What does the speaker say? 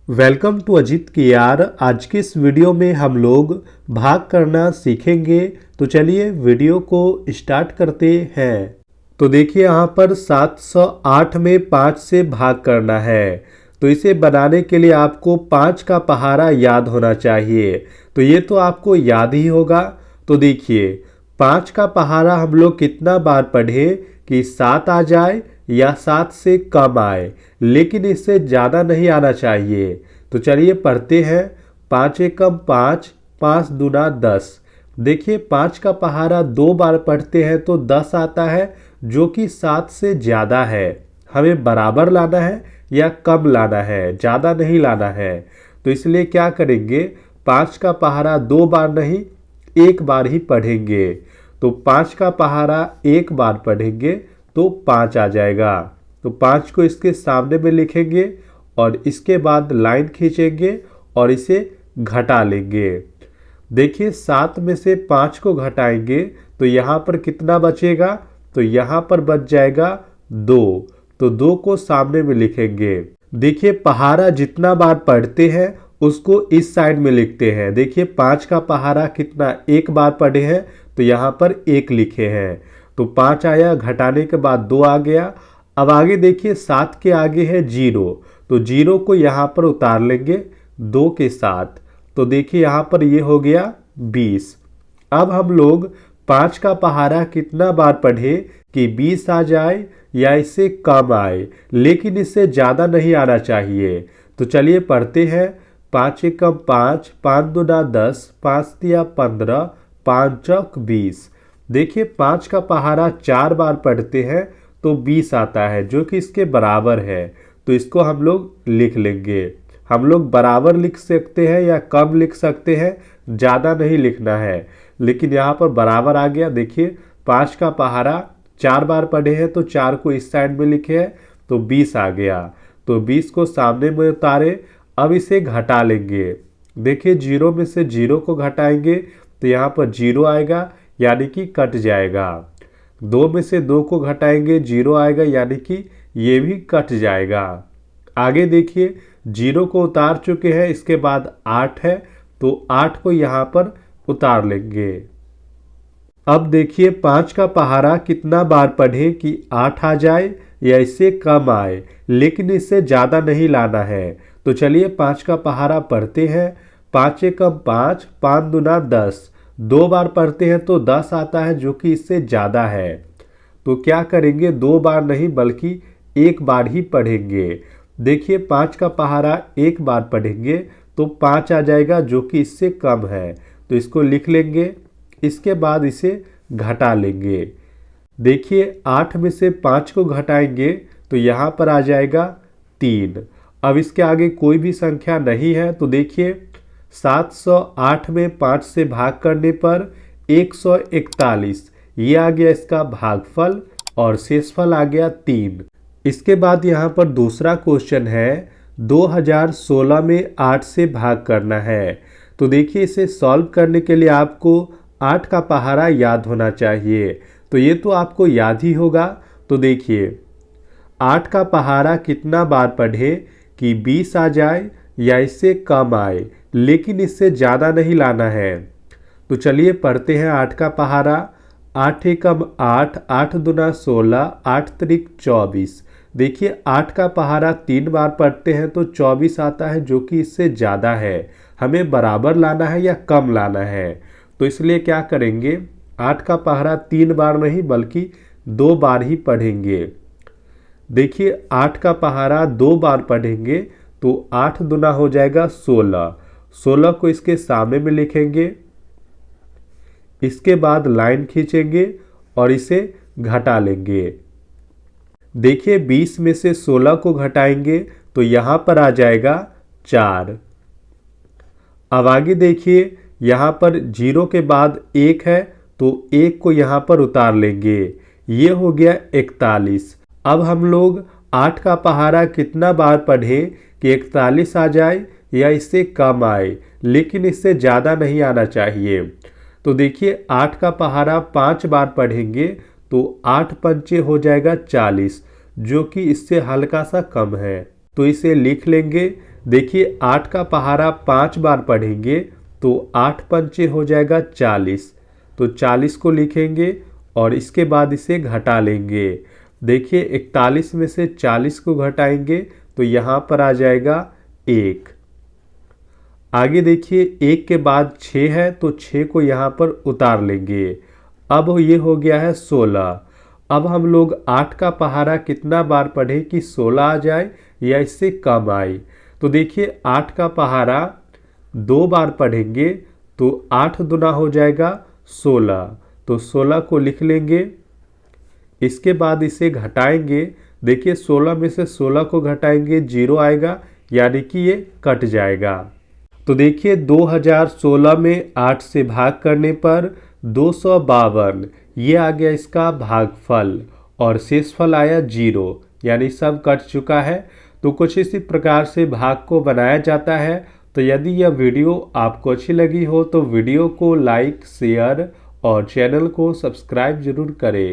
Welcome to Ajit की यार। आज के इस वीडियो में हम लोग भाग करना सीखेंगे। तो चलिए वीडियो को स्टार्ट करते हैं। तो देखिए यहाँ पर 708 में 5 से भाग करना है। तो इसे बनाने के लिए आपको 5 का पहाड़ा याद होना चाहिए। तो ये तो आपको याद ही होगा। तो देखिए 5 का पहाड़ा हम लोग कितना बार पढ़े कि 7 आ जाए या 7 से कम आए, लेकिन इससे ज़्यादा नहीं आना चाहिए। तो चलिए पढ़ते हैं। 5 एकम 5, 5 दूना 10। देखिए 5 का पहाड़ा 2 बार पढ़ते हैं तो 10 आता है, जो कि 7 से ज़्यादा है। हमें बराबर लाना है या कम लाना है, ज़्यादा नहीं लाना है। तो इसलिए क्या करेंगे, 5 का पहाड़ा 2 बार नहीं, 1 बार ही पढ़ेंगे। तो 5 का पहाड़ा 1 बार पढ़ेंगे तो 5 आ जाएगा। तो 5 को इसके सामने में लिखेंगे और इसके बाद लाइन खींचेंगे और इसे घटा लेंगे। देखिए 7 में से 5 को घटाएंगे तो यहाँ पर कितना बचेगा, तो यहाँ पर बच जाएगा 2। तो 2 को सामने में लिखेंगे। देखिए पहाड़ा जितना बार पढ़ते हैं उसको इस साइड में लिखते हैं। देखिए 5 का पहाड़ा कितना 1 बार पढ़े हैं तो यहाँ पर 1 लिखे हैं। तो 5 आया, घटाने के बाद 2 आ गया। अब आगे देखिए 7 के आगे है 0, तो 0 को यहाँ पर उतार लेंगे 2 के साथ। तो देखिए यहाँ पर ये हो गया 20। अब हम लोग 5 का पहाड़ा कितना बार पढ़े कि 20 आ जाए या इससे कम आए, लेकिन इससे ज़्यादा नहीं आना चाहिए। तो चलिए पढ़ते हैं। 5 एकम 5, 5 दूना 10, 5 तिया 15, 5 चौक 20। देखिए 5 का पहाड़ा 4 बार पढ़ते हैं तो 20 आता है, जो कि इसके बराबर है। तो इसको हम लोग लिख लेंगे। हम लोग बराबर लिख सकते हैं या कम लिख सकते हैं, ज़्यादा नहीं लिखना है। लेकिन यहाँ पर बराबर आ गया। देखिए 5 का पहाड़ा 4 बार पढ़े हैं तो 4 को इस साइड में लिखे हैं तो 20 आ गया। तो 20 को सामने में उतारे। अब इसे घटा लेंगे। देखिए 0 में से 0 को घटाएंगे तो यहाँ पर 0 आएगा, यानी कि कट जाएगा। 2 में से 2 को घटाएंगे 0 आएगा, यानी कि ये भी कट जाएगा। आगे देखिए 0 को उतार चुके हैं, इसके बाद 8 है तो 8 को यहाँ पर उतार लेंगे। अब देखिए 5 का पहाड़ा कितना बार पढ़े कि 8 आ जाए या इससे कम आए, लेकिन इससे ज़्यादा नहीं लाना है। तो चलिए 5 का पहाड़ा पढ़ते हैं। 5 एकम 5, 5 दूना 10। 2 बार पढ़ते हैं तो 10 आता है, जो कि इससे ज़्यादा है। तो क्या करेंगे, 2 बार नहीं बल्कि 1 बार ही पढ़ेंगे। देखिए 5 का पहाड़ा 1 बार पढ़ेंगे तो 5 आ जाएगा, जो कि इससे कम है। तो इसको लिख लेंगे। इसके बाद इसे घटा लेंगे। देखिए 8 में से 5 को घटाएंगे तो यहाँ पर आ जाएगा 3। अब इसके आगे कोई भी संख्या नहीं है। तो देखिए 708 में 5 से भाग करने पर 141, ये आ गया इसका भागफल और शेषफल आ गया 3। इसके बाद यहाँ पर दूसरा क्वेश्चन है, 2016 में 8 से भाग करना है। तो देखिए इसे सॉल्व करने के लिए आपको 8 का पहाड़ा याद होना चाहिए। तो ये तो आपको याद ही होगा। तो देखिए 8 का पहाड़ा कितना बार पढ़े कि 20 आ जाए या इससे कम आए, लेकिन इससे ज़्यादा नहीं लाना है। तो चलिए पढ़ते हैं 8 का पहाड़ा। 8 एकम 8, 8 दूना 16, 8 त्रिक 24। देखिए 8 का पहाड़ा 3 बार पढ़ते हैं तो 24 आता है, जो कि इससे ज़्यादा है। हमें बराबर लाना है या कम लाना है। तो इसलिए क्या करेंगे, 8 का पहाड़ा 3 बार नहीं बल्कि 2 बार ही पढ़ेंगे। देखिए 8 का पहाड़ा 2 बार पढ़ेंगे तो 8 दूना हो जाएगा 16। 16 को इसके सामने में लिखेंगे। इसके बाद लाइन खींचेंगे और इसे घटा लेंगे। देखिए 20 में से 16 को घटाएंगे तो यहाँ पर आ जाएगा 4। अब आगे देखिए यहाँ पर 0 के बाद 1 है तो 1 को यहाँ पर उतार लेंगे। ये हो गया 41। अब हम लोग 8 का पहाड़ा कितना बार पढ़े कि 41 आ जाए या इससे कम आए, लेकिन इससे ज़्यादा नहीं आना चाहिए। तो देखिए 8 का पहाड़ा 5 बार पढ़ेंगे तो 8 पंचे हो जाएगा 40, जो कि इससे हल्का सा कम है। तो इसे लिख लेंगे। देखिए 8 का पहाड़ा 5 बार पढ़ेंगे तो 8 पंचे हो जाएगा 40। तो 40 को लिखेंगे और इसके बाद इसे घटा लेंगे। देखिए 41 में से 40 को घटाएंगे तो यहाँ पर आ जाएगा 1। आगे देखिए 1 के बाद 6 है तो 6 को यहाँ पर उतार लेंगे। अब ये हो गया है 16। अब हम लोग 8 का पहाड़ा कितना बार पढ़े कि 16 आ जाए या इससे कम आए। तो देखिए 8 का पहाड़ा 2 बार पढ़ेंगे तो 8 दुना हो जाएगा 16। तो 16 को लिख लेंगे। इसके बाद इसे घटाएंगे। देखिए 16 में से 16 को घटाएंगे 0 आएगा, यानी कि ये कट जाएगा। तो देखिए 2016 में 8 से भाग करने पर 252, ये आ गया इसका भागफल और शेषफल आया 0, यानी सब कट चुका है। तो कुछ इसी प्रकार से भाग को बनाया जाता है। तो यदि यह वीडियो आपको अच्छी लगी हो तो वीडियो को लाइक, शेयर और चैनल को सब्सक्राइब जरूर करें।